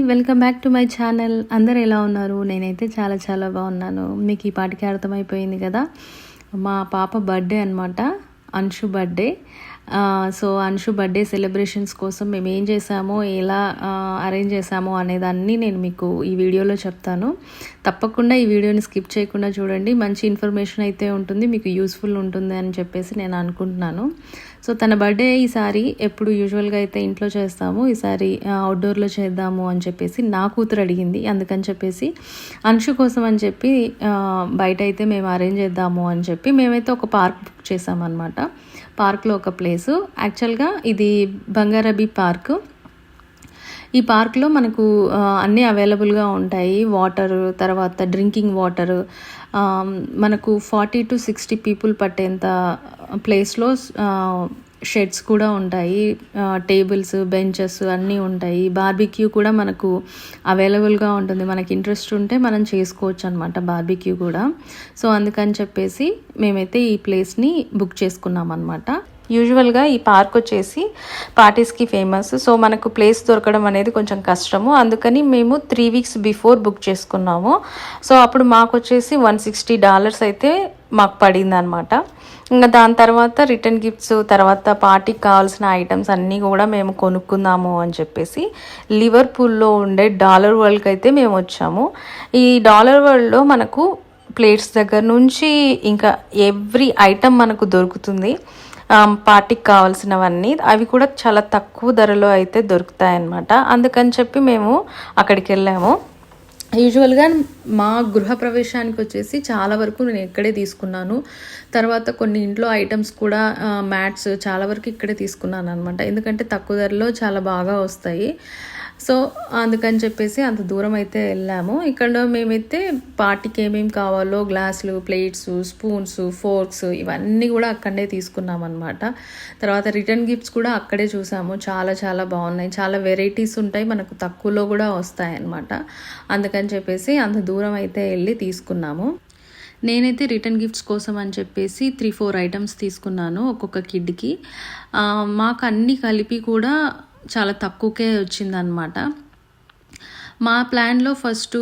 Welcome back to my channel. అందరు ఎలా ఉన్నారు? నేనైతే చాలా చాలా బాగున్నాను. మీకు ఈ పాటికి అర్థమైపోయింది కదా, మా పాప బర్త్డే అనమాట, Anshu birthday. So Anshu birthday celebrations కోసం మేము ఏం చేసామో, ఎలా అరేంజ్ చేసామో అనేదాన్ని నేను మీకు ఈ వీడియోలో చెప్తాను. తప్పకుండా ఈ వీడియోని స్కిప్ చేయకుండా చూడండి. మంచి ఇన్ఫర్మేషన్ అయితే ఉంటుంది, మీకు యూస్ఫుల్ ఉంటుంది అని చెప్పేసి నేను అనుకుంటున్నాను. సో తన బర్త్డే ఈసారి ఎప్పుడు యూజువల్గా అయితే ఇంట్లో చేస్తాము, ఈసారి అవుట్డోర్లో చేద్దాము అని చెప్పేసి నా కూతురు అడిగింది. అందుకని చెప్పేసి అంశు కోసం అని చెప్పి బయట అయితే మేము అరేంజ్ చేద్దాము అని చెప్పి మేమైతే ఒక పార్క్ బుక్ చేసామన్నమాట. పార్క్లో ఒక ప్లేసు, యాక్చువల్గా ఇది బంగారబీ పార్క్. ఈ పార్క్లో మనకు అన్నీ అవైలబుల్గా ఉంటాయి. వాటర్, తర్వాత డ్రింకింగ్ వాటర్, మనకు 40 to 60 పీపుల్ పట్టేంత ప్లేస్లో షెడ్స్ కూడా ఉంటాయి, టేబుల్స్, బెంచెస్ అన్నీ ఉంటాయి. బార్బిక్యూ కూడా మనకు అవైలబుల్గా ఉంటుంది. మనకి ఇంట్రెస్ట్ ఉంటే మనం చేసుకోవచ్చు అనమాట బార్బిక్యూ కూడా. సో అందుకని చెప్పేసి మేమైతే ఈ ప్లేస్ని బుక్ చేసుకున్నాం అనమాట. యూజువల్గా ఈ పార్క్ వచ్చేసి పార్టీస్కి ఫేమస్. సో మనకు ప్లేస్ దొరకడం అనేది కొంచెం కష్టము, అందుకని మేము 3 weeks బిఫోర్ బుక్ చేసుకున్నాము. సో అప్పుడు మాకు వచ్చేసి $160 అయితే మాకు పడింది అనమాట. ఇంకా దాని తర్వాత రిటర్న్ గిఫ్ట్స్, తర్వాత పార్టీకి కావాల్సిన ఐటమ్స్ అన్నీ కూడా మేము కొనుక్కుందాము అని చెప్పేసి లివర్పూల్లో ఉండే డాలర్ వరల్డ్కి అయితే మేము వచ్చాము. ఈ డాలర్ వరల్డ్లో మనకు ప్లేట్స్ దగ్గర నుంచి ఇంకా ఎవ్రీ ఐటమ్ మనకు దొరుకుతుంది. పార్టీకి కావాల్సినవన్నీ అవి కూడా చాలా తక్కువ ధరలో అయితే దొరుకుతాయన్నమాట. అందుకని చెప్పి మేము అక్కడికి వెళ్ళాము. యూజువల్గా మా గృహప్రవేశానికి వచ్చేసి చాలా వరకు నేను ఇక్కడే తీసుకున్నాను. తర్వాత కొన్ని ఇంట్లో ఐటమ్స్ కూడా, మ్యాట్స్ చాలా వరకు ఇక్కడే తీసుకున్నాను అనమాట. ఎందుకంటే తక్కువ ధరలో చాలా బాగా వస్తాయి. సో అందుకని చెప్పేసి అంత దూరం అయితే వెళ్ళాము. ఇక్కడ మేమైతే పార్టీకి ఏమేమి కావాలో గ్లాసులు, ప్లేట్స్, స్పూన్స్, ఫోర్క్స్ ఇవన్నీ కూడా అక్కడే తీసుకున్నాం అనమాట. తర్వాత రిటర్న్ గిఫ్ట్స్ కూడా అక్కడే చూసాము. చాలా చాలా బాగున్నాయి, చాలా వెరైటీస్ ఉంటాయి, మనకు తక్కువలో కూడా వస్తాయి అన్నమాట. అందుకని చెప్పేసి అంత దూరం అయితే వెళ్ళి తీసుకున్నాము. నేనైతే రిటర్న్ గిఫ్ట్స్ కోసం అని చెప్పేసి 3-4 ఐటమ్స్ తీసుకున్నాను ఒక్కొక్క కిడ్కి. మాకు అన్నీ కలిపి కూడా చాలా తక్కువకే వచ్చిందనమాట. మా ప్లాన్లో ఫస్ట్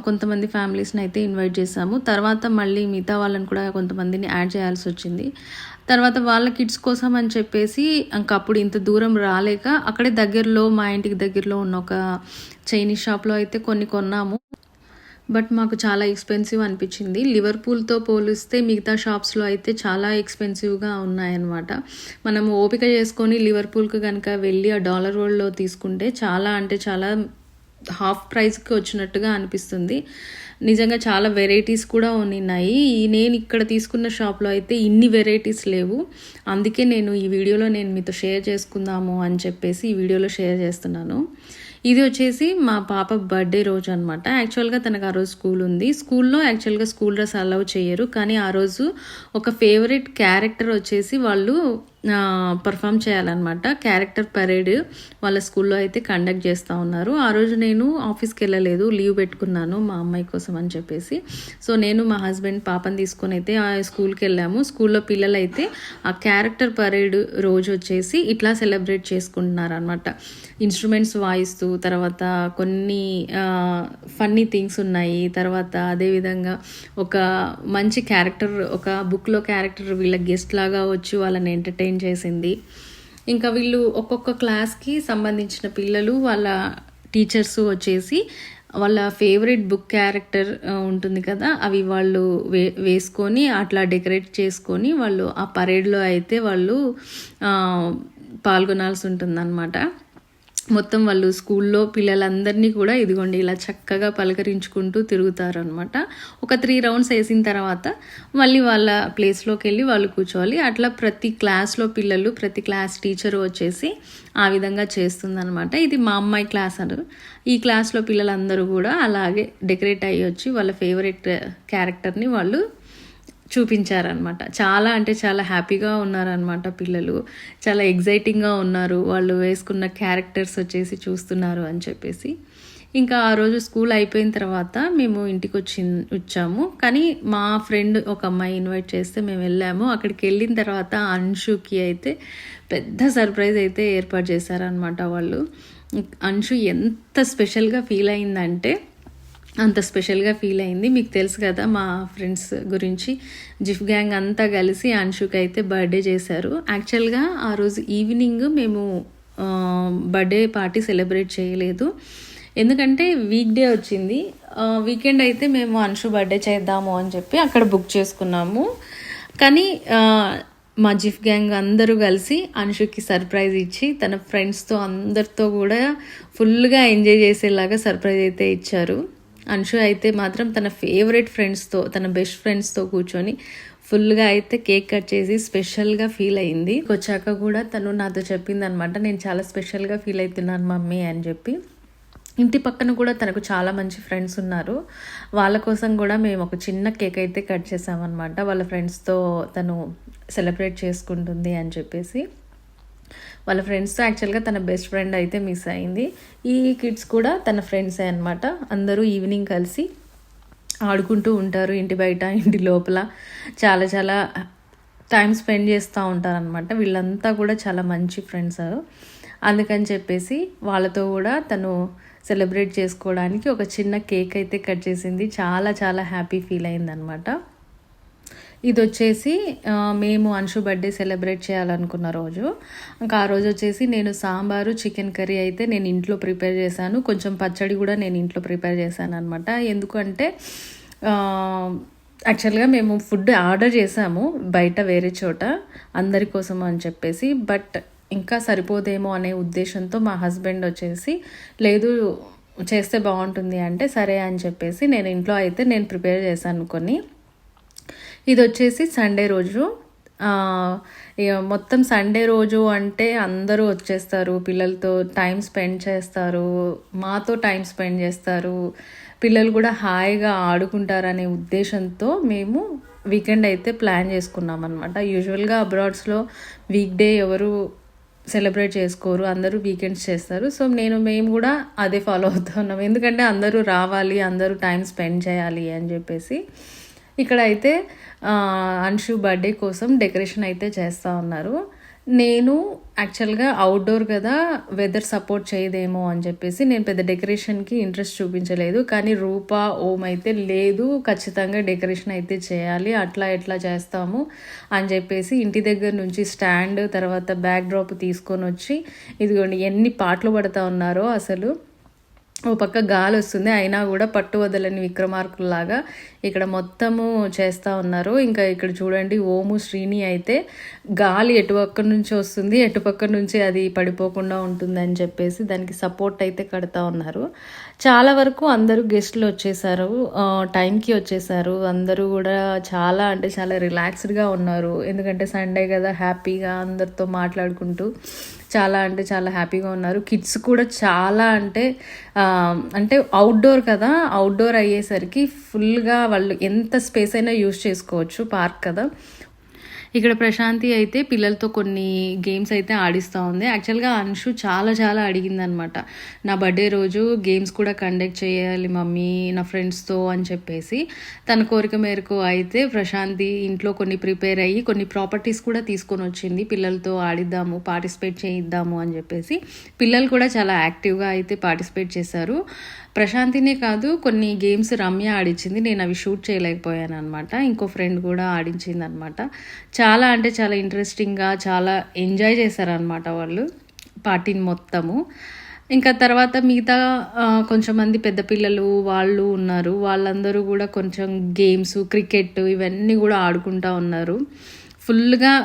కొంతమంది ఫ్యామిలీస్ని అయితే ఇన్వైట్ చేసాము. తర్వాత మళ్ళీ మిగతా వాళ్ళని కూడా కొంతమందిని యాడ్ చేయాల్సి వచ్చింది. తర్వాత వాళ్ళ కిడ్స్ కోసం అని చెప్పేసి అప్పుడు ఇంత దూరం రాలేక అక్కడే దగ్గరలో, మా ఇంటికి దగ్గరలో ఉన్న ఒక చైనీస్ షాప్లో అయితే కొన్ని కొన్నాము. బట్ మాకు చాలా ఎక్స్పెన్సివ్ అనిపించింది. లివర్పూల్తో పోలిస్తే మిగతా షాప్స్లో అయితే చాలా ఎక్స్పెన్సివ్గా ఉన్నాయన్నమాట. మనం ఓపిక చేసుకొని లివర్పూల్కి కనుక వెళ్ళి ఆ డాలర్ వరల్డ్లో తీసుకుంటే చాలా అంటే చాలా హాఫ్ ప్రైస్కి వచ్చినట్టుగా అనిపిస్తుంది. నిజంగా చాలా వెరైటీస్ కూడా ఉన్నాయి. నేను ఇక్కడ తీసుకున్న షాప్లో అయితే ఇన్ని వెరైటీస్ లేవు. అందుకే నేను ఈ వీడియోలో మీతో షేర్ చేసుకుందాము అని చెప్పేసి ఈ వీడియోలో షేర్ చేస్తున్నాను. ఇది వచ్చేసి మా పాప బర్త్డే రోజు అనమాట. యాక్చువల్గా తనకు ఆ రోజు స్కూల్ ఉంది. స్కూల్లో యాక్చువల్గా స్కూల్ డ్రెస్ అలౌ చేయరు, కానీ ఆ రోజు ఒక ఫేవరెట్ క్యారెక్టర్ వచ్చేసి వాళ్ళు పర్ఫామ్ చేయాలన్నమాట. క్యారెక్టర్ పరేడ్ వాళ్ళ స్కూల్లో అయితే కండక్ట్ చేస్తూ ఉన్నారు. ఆ రోజు నేను ఆఫీస్కి వెళ్ళలేదు, లీవ్ పెట్టుకున్నాను మా అమ్మాయి కోసం అని చెప్పేసి. సో నేను మా హస్బెండ్ పాపని తీసుకొని అయితే ఆ స్కూల్కి వెళ్ళాము. స్కూల్లో పిల్లలు అయితే ఆ క్యారెక్టర్ పరేడ్ రోజు వచ్చేసి ఇట్లా సెలబ్రేట్ చేసుకుంటున్నారు అనమాట. ఇన్స్ట్రుమెంట్స్ వాయిస్తూ, తర్వాత కొన్ని ఫన్నీ థింగ్స్ ఉన్నాయి. తర్వాత అదేవిధంగా ఒక మంచి క్యారెక్టర్, ఒక బుక్లో క్యారెక్టర్ వీళ్ళ గెస్ట్ లాగా వచ్చి వాళ్ళని ఎంటర్టైన్ చేసింది. ఇంకా వీళ్ళు ఒక్కొక్క క్లాస్కి సంబంధించిన పిల్లలు, వాళ్ళ టీచర్స్ వచ్చేసి వాళ్ళ ఫేవరెట్ బుక్ క్యారెక్టర్ ఉంటుంది కదా, అవి వాళ్ళు వేసుకొని అట్లా డెకరేట్ చేసుకొని వాళ్ళు ఆ పరేడ్లో అయితే వాళ్ళు పాల్గొనాల్సి ఉంటుందన్నమాట. మొత్తం వాళ్ళు స్కూల్లో పిల్లలందరినీ కూడా ఇదిగోండి ఇలా చక్కగా పలకరించుకుంటూ తిరుగుతారు అనమాట. ఒక 3 rounds వేసిన తర్వాత మళ్ళీ వాళ్ళ ప్లేస్లోకి వెళ్ళి వాళ్ళు కూర్చోవాలి. అట్లా ప్రతి క్లాస్లో పిల్లలు, ప్రతి క్లాస్ టీచరు వచ్చేసి ఆ విధంగా చేస్తుందనమాట. ఇది మా అమ్మాయి క్లాస్ అన్నారు. ఈ క్లాస్లో పిల్లలందరూ కూడా అలాగే డెకరేట్ అయ్యి వచ్చి వాళ్ళ ఫేవరెట్ క్యారెక్టర్ని వాళ్ళు చూపించారనమాట. చాలా అంటే చాలా హ్యాపీగా ఉన్నారనమాట పిల్లలు. చాలా ఎగ్జైటింగ్గా ఉన్నారు, వాళ్ళు వేసుకున్న క్యారెక్టర్స్ వచ్చేసి చూస్తున్నారు అని చెప్పేసి. ఇంకా ఆ రోజు స్కూల్ అయిపోయిన తర్వాత మేము ఇంటికి వచ్చాము. కానీ మా ఫ్రెండ్ ఒక అమ్మాయి ఇన్వైట్ చేస్తే మేము వెళ్ళాము. అక్కడికి వెళ్ళిన తర్వాత అంశుకి అయితే పెద్ద సర్ప్రైజ్ అయితే ఏర్పాటు చేశారనమాట వాళ్ళు. అంశు ఎంత స్పెషల్గా ఫీల్ అయిందంటే అంత స్పెషల్గా ఫీల్ అయింది. మీకు తెలుసు కదా మా ఫ్రెండ్స్ గురించి, జిఫ్ గ్యాంగ్ అంతా కలిసి అంశుకి అయితే బర్త్డే చేశారు. యాక్చువల్గా ఆ రోజు ఈవినింగ్ మేము బర్త్డే పార్టీ సెలబ్రేట్ చేయలేదు, ఎందుకంటే వీక్ డే వచ్చింది. వీకెండ్ అయితే మేము అంశు బర్త్డే చేద్దాము అని చెప్పి అక్కడ బుక్ చేసుకున్నాము. కానీ మా జిఫ్ గ్యాంగ్ అందరూ కలిసి అంశుకి సర్ప్రైజ్ ఇచ్చి తన ఫ్రెండ్స్తో అందరితో కూడా ఫుల్గా ఎంజాయ్ చేసేలాగా సర్ప్రైజ్ అయితే ఇచ్చారు. అంశు అయితే మాత్రం తన ఫేవరెట్ ఫ్రెండ్స్తో, తన బెస్ట్ ఫ్రెండ్స్తో కూర్చొని ఫుల్గా అయితే కేక్ కట్ చేసి స్పెషల్గా ఫీల్ అయింది. వచ్చాక కూడా తను నాతో చెప్పింది అనమాట, నేను చాలా స్పెషల్గా ఫీల్ అవుతున్నాను మమ్మీ అని చెప్పి. ఇంటి పక్కన కూడా తనకు చాలా మంచి ఫ్రెండ్స్ ఉన్నారు, వాళ్ళ కోసం కూడా మేము ఒక చిన్న కేక్ అయితే కట్ చేసామన్నమాట. వాళ్ళ ఫ్రెండ్స్తో తను సెలబ్రేట్ చేసుకుంటుంది అని చెప్పేసి. వాళ్ళ ఫ్రెండ్స్తో యాక్చువల్గా తన బెస్ట్ ఫ్రెండ్ అయితే మిస్ అయింది. ఈ కిడ్స్ కూడా తన ఫ్రెండ్సే అనమాట. అందరూ ఈవినింగ్ కలిసి ఆడుకుంటూ ఉంటారు, ఇంటి బయట ఇంటి లోపల చాలా చాలా టైం స్పెండ్ చేస్తూ ఉంటారనమాట. వీళ్ళంతా కూడా చాలా మంచి ఫ్రెండ్స్. అందుకని చెప్పేసి వాళ్ళతో కూడా తను సెలబ్రేట్ చేసుకోవడానికి ఒక చిన్న కేక్ అయితే కట్ చేసింది. చాలా చాలా హ్యాపీ ఫీల్ అయిందనమాట. ఇది వచ్చేసి మేము అంశు బర్త్డే సెలబ్రేట్ చేయాలనుకున్న రోజు. ఇంకా ఆ రోజు వచ్చేసి నేను సాంబారు, చికెన్ కర్రీ అయితే నేను ఇంట్లో ప్రిపేర్ చేశాను. కొంచెం పచ్చడి కూడా నేను ఇంట్లో ప్రిపేర్ చేశాను అనమాట. ఎందుకంటే యాక్చువల్గా మేము ఫుడ్ ఆర్డర్ చేసాము బయట వేరే చోట అందరి కోసం అని చెప్పేసి. బట్ ఇంకా సరిపోదేమో అనే ఉద్దేశంతో మా హస్బెండ్ వచ్చేసి లేదు చేస్తే బాగుంటుంది అంటే సరే అని చెప్పేసి నేను ఇంట్లో అయితే నేను ప్రిపేర్ చేశాను కొన్ని. ఇది వచ్చేసి సండే రోజు. మొత్తం సండే రోజు అంటే అందరూ వచ్చేస్తారు, పిల్లలతో టైం స్పెండ్ చేస్తారు, మాతో టైం స్పెండ్ చేస్తారు, పిల్లలు కూడా హాయిగా ఆడుకుంటారనే ఉద్దేశంతో మేము వీకెండ్ అయితే ప్లాన్ చేసుకున్నాం అనమాట. యూజువల్గా అబ్రాడ్స్లో వీక్ డే ఎవరు సెలబ్రేట్ చేసుకోరు, అందరూ వీకెండ్స్ చేస్తారు. సో మేము కూడా అదే ఫాలో అవుతున్నాం, ఎందుకంటే అందరూ రావాలి, అందరూ టైం స్పెండ్ చేయాలి అని చెప్పేసి. ఇక్కడ అయితే అంశు బర్త్డే కోసం డెకరేషన్ అయితే చేస్తూ ఉన్నారు. నేను యాక్చువల్గా అవుట్డోర్ కదా, వెదర్ సపోర్ట్ చేయదేమో అని చెప్పేసి నేను పెద్ద డెకరేషన్కి ఇంట్రెస్ట్ చూపించలేదు. కానీ రూపా ఓం అయితే లేదు, ఖచ్చితంగా డెకరేషన్ అయితే చేయాలి, అట్లా ఎట్లా చేస్తాము అని చెప్పేసి ఇంటి దగ్గర నుంచి స్టాండ్, తర్వాత బ్యాక్ డ్రాప్ తీసుకొని వచ్చి ఇదిగోండి ఎన్ని పాటలు పడుతూ ఉన్నారో అసలు. ఓ పక్క గాలి వస్తుంది అయినా కూడా పట్టు వదలని విక్రమార్కుల్లాగా ఇక్కడ మొత్తము చేస్తూ ఉన్నారు. ఇంకా ఇక్కడ చూడండి ఓము శ్రీని అయితే గాలి ఎటుపక్క నుంచి వస్తుంది, ఎటుపక్క నుంచి అది పడిపోకుండా ఉంటుందని చెప్పేసి దానికి సపోర్ట్ అయితే కడతా ఉన్నారు. చాలా వరకు అందరూ గెస్ట్లు వచ్చేసారు, టైంకి వచ్చేసారు. అందరూ కూడా చాలా అంటే చాలా రిలాక్స్డ్గా ఉన్నారు, ఎందుకంటే సండే కదా, హ్యాపీగా అందరితో మాట్లాడుకుంటూ చాలా అంటే చాలా హ్యాపీగా ఉన్నారు. కిడ్స్ కూడా చాలా అంటే అవుట్డోర్ కదా, అవుట్డోర్ అయ్యేసరికి ఫుల్గా వాళ్ళు ఎంత స్పేస్ అయినా యూజ్ చేసుకోవచ్చు, పార్క్ కదా. ఇక్కడ ప్రశాంతి అయితే పిల్లలతో కొన్ని గేమ్స్ అయితే ఆడిస్తూ ఉంది. యాక్చువల్గా అంశు చాలా చాలా అడిగిందనమాట, నా బర్త్డే రోజు గేమ్స్ కూడా కండక్ట్ చేయాలి మమ్మీ నా ఫ్రెండ్స్తో అని చెప్పేసి. తన కోరిక మేరకు అయితే ప్రశాంతి ఇంట్లో కొన్ని ప్రిపేర్ అయ్యి కొన్ని ప్రాపర్టీస్ కూడా తీసుకొని వచ్చింది, పిల్లలతో ఆడిద్దాము, పార్టిసిపేట్ చేయిద్దాము అని చెప్పేసి. పిల్లలు కూడా చాలా యాక్టివ్గా అయితే పార్టిసిపేట్ చేశారు. ప్రశాంతినే కాదు, కొన్ని గేమ్స్ రమ్య ఆడించింది, నేను అవి షూట్ చేయలేకపోయాను అనమాట. ఇంకో ఫ్రెండ్ కూడా ఆడించింది అనమాట. చాలా అంటే చాలా ఇంట్రెస్టింగ్గా చాలా ఎంజాయ్ చేశారనమాట వాళ్ళు పార్టీని మొత్తము. ఇంకా తర్వాత మిగతా కొంచెం మంది పెద్ద పిల్లలు వాళ్ళు ఉన్నారు, వాళ్ళందరూ కూడా కొంచెం గేమ్స్, క్రికెట్ ఇవన్నీ కూడా ఆడుకుంటూ ఉన్నారు. ఫుల్గా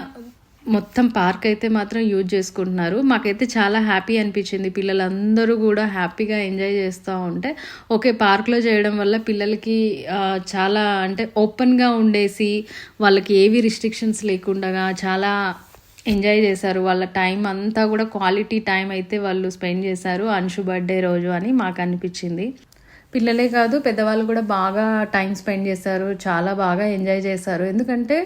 మొత్తం పార్క్ అయితే మాత్రం యూజ్ చేసుకుంటున్నారు. మాకైతే చాలా హ్యాపీ అనిపించింది, పిల్లలందరూ కూడా హ్యాపీగా ఎంజాయ్ చేస్తూ ఉంటే. ఓకే, పార్క్లో చేయడం వల్ల పిల్లలకి చాలా అంటే ఓపెన్గా ఉండేసి వాళ్ళకి ఏవి రిస్ట్రిక్షన్స్ లేకుండా చాలా ఎంజాయ్ చేశారు. వాళ్ళ టైం అంతా కూడా క్వాలిటీ టైం అయితే వాళ్ళు స్పెండ్ చేశారు అంశు బర్త్డే రోజు అని మాకు అనిపించింది. పిల్లలే కాదు పెద్దవాళ్ళు కూడా బాగా టైం స్పెండ్ చేశారు, చాలా బాగా ఎంజాయ్ చేశారు. ఎందుకంటే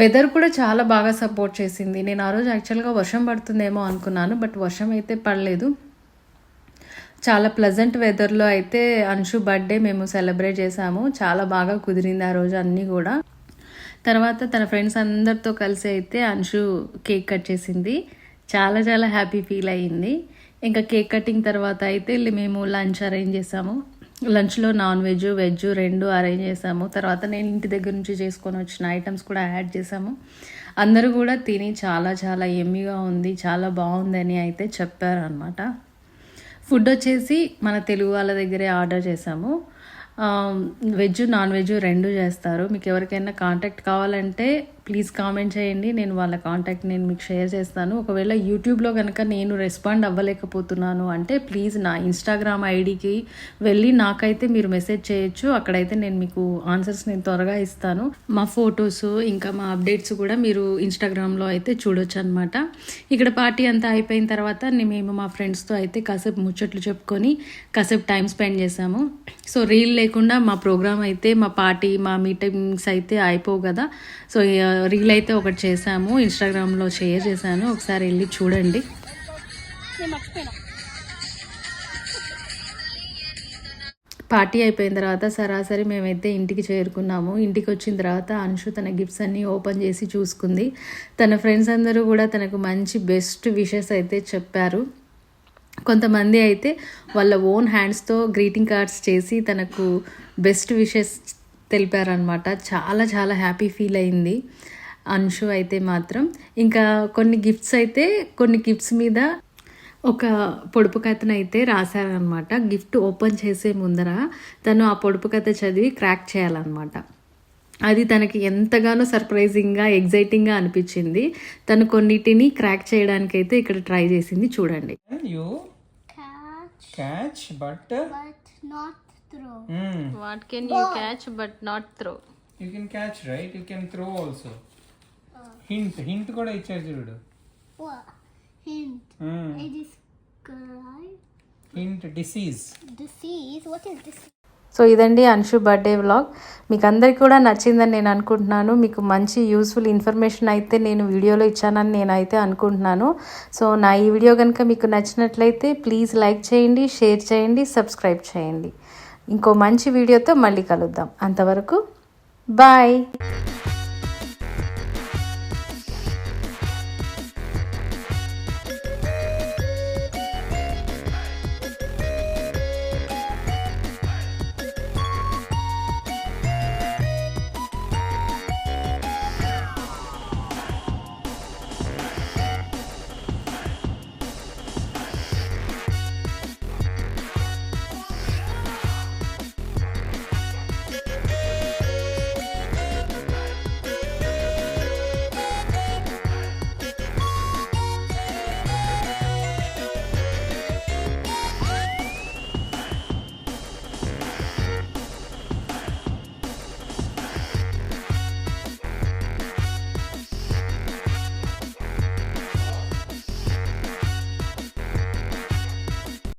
వెదర్ కూడా చాలా బాగా సపోర్ట్ చేసింది. నేను ఆ రోజు యాక్చువల్గా వర్షం పడుతుందేమో అనుకున్నాను, బట్ వర్షం అయితే పడలేదు. చాలా ప్లెజెంట్ వెదర్లో అయితే అంశు బర్త్డే మేము సెలబ్రేట్ చేసాము. చాలా బాగా కుదిరింది ఆ రోజు అన్నీ కూడా. తర్వాత తన ఫ్రెండ్స్ అందరితో కలిసి అయితే అంశు కేక్ కట్ చేసింది. చాలా చాలా హ్యాపీ ఫీల్ అయ్యింది. ఇంకా కేక్ కటింగ్ తర్వాత అయితే మేము లంచ్ అరేంజ్ చేసాము. లంచ్లో నాన్ వెజ్ వెజ్ రెండు అరేంజ్ చేసాము. తర్వాత నేను ఇంటి దగ్గర నుంచి చేసుకొని వచ్చిన ఐటమ్స్ కూడా యాడ్ చేసాము. అందరూ కూడా తిని చాలా చాలా ఎమ్మిగా ఉంది, చాలా బాగుందని అయితే చెప్పారు అనమాట. ఫుడ్ వచ్చేసి మన తెలుగు వాళ్ళ దగ్గరే ఆర్డర్ చేసాము. వెజ్ నాన్ వెజ్ రెండు చేస్తారు. మీకు ఎవరికైనా కాంటాక్ట్ కావాలంటే ప్లీజ్ కామెంట్ చేయండి, నేను వాళ్ళ కాంటాక్ట్ నేను మీకు షేర్ చేస్తాను. ఒకవేళ యూట్యూబ్లో కనుక నేను రెస్పాండ్ అవ్వలేకపోతున్నాను అంటే ప్లీజ్ నా ఇన్స్టాగ్రామ్ ఐడికి వెళ్ళి నాకైతే మీరు మెసేజ్ చేయొచ్చు. అక్కడైతే నేను మీకు ఆన్సర్స్ నేను త్వరగా ఇస్తాను. మా ఫొటోస్ ఇంకా మా అప్డేట్స్ కూడా మీరు ఇన్స్టాగ్రామ్లో అయితే చూడొచ్చు అనమాట. ఇక్కడ పార్టీ అంతా అయిపోయిన తర్వాత మేము మా ఫ్రెండ్స్తో అయితే కాసేపు ముచ్చట్లు చెప్పుకొని కాసేపు టైం స్పెండ్ చేసాము. సో రీల్ లేకుండా మా ప్రోగ్రామ్ అయితే మా పార్టీ మా మీటింగ్స్ అయితే అయిపోవు కదా. సో రీల్ అయితే ఒకటి చేసాము, ఇన్స్టాగ్రామ్లో షేర్ చేశాను, ఒకసారి వెళ్ళి చూడండి. పార్టీ అయిపోయిన తర్వాత సరాసరి మేమైతే ఇంటికి చేరుకున్నాము. ఇంటికి వచ్చిన తర్వాత అంశు తన గిఫ్ట్స్ అన్నీ ఓపెన్ చేసి చూసుకుంది. తన ఫ్రెండ్స్ అందరూ కూడా తనకు మంచి బెస్ట్ విషెస్ అయితే చెప్పారు. కొంతమంది అయితే వాళ్ళ ఓన్ హ్యాండ్స్తో గ్రీటింగ్ కార్డ్స్ చేసి తనకు బెస్ట్ విషెస్ తెలిపారనమాట. చాలా చాలా హ్యాపీ ఫీల్ అయింది అంశు అయితే మాత్రం. ఇంకా కొన్ని గిఫ్ట్స్ మీద ఒక పొడుపు కథను అయితే రాశారనమాట. గిఫ్ట్ ఓపెన్ చేసే ముందర తను ఆ పొడుపు కథ చదివి క్రాక్ చేయాలన్నమాట. అది తనకి ఎంతగానో సర్ప్రైజింగ్గా ఎగ్జైటింగ్గా అనిపించింది. తను కొన్నిటిని క్రాక్ చేయడానికి అయితే ఇక్కడ ట్రై చేసింది, చూడండి. Throw. What can you catch but not throw? You can catch, right? You can throw also. Hint కూడా ఇచ్చారు చూడు. What? Hint. It is describe. Hint disease. Disease? What is disease? So ఇదండి Anshu birthday vlog. మీకు అందరికీ కూడా నచ్చిందని నేను అనుకుంటున్నాను. మీకు మంచి యూస్ఫుల్ ఇన్ఫర్మేషన్ అయితే నేను వీడియోలో ఇచ్చానని నేనైతే అనుకుంటున్నాను. సో నా ఈ వీడియో కనుక మీకు నచ్చినట్లయితే ప్లీజ్ లైక్ చేయండి, షేర్ చేయండి, సబ్స్క్రైబ్ చేయండి. ఇంకో మంచి వీడియోతో మళ్ళీ కలుద్దాం. అంతవరకు బాయ్.